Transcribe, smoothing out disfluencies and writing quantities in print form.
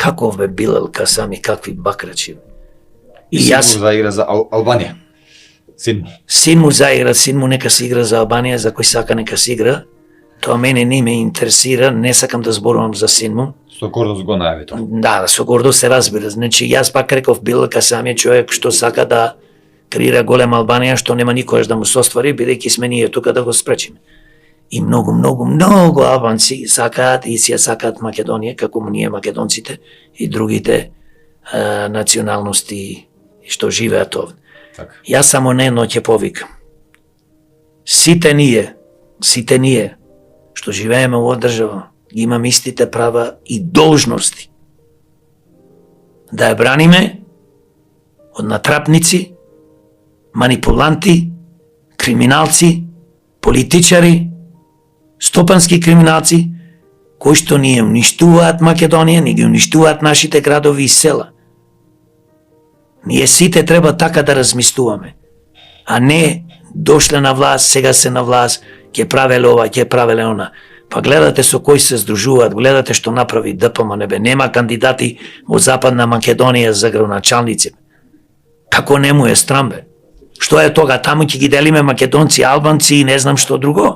Каков бе Билал Касами, какви бакрачи. И јас заигра за Албанија. Син му заигра, син му нека се игра за Албанија, за кој сака нека се игра. Тоа мене не ме интересира, не сакам да зборувам за син му. Со гордост го најави тоа. Да, со гордост се разбира. Значи, јас пак реков Билал Касами човек што сака да креира голема Албанија, што нема никогаш да му се оствари, бидејќи сме ние тука да го спречиме. И многу албанци сакаат и си ја сакаат Македонија, како ние македонците и другите националности што живеат овде. Така. Јас само не едно ќе повикам. Сите ние што живееме во држава, имаме истите права и должности да ја браниме од натрапници, манипуланти, криминалци, политичари, стопански криминалци, кои што ни уништуваат Македонија, ни ги уништуваат нашите градови и села. Ние сите треба така да размислуваме, а не дошле на власт, сега се на власт, ќе правеле ова, ќе правеле она. Па гледате со кои се здружуваат, гледате што направи ДПМН, нема кандидати во Западна Македонија за градоначалници. Како не му е страм, бе? Што е тога? Таму ќе ги делиме македонци, албанци и не знам што друго.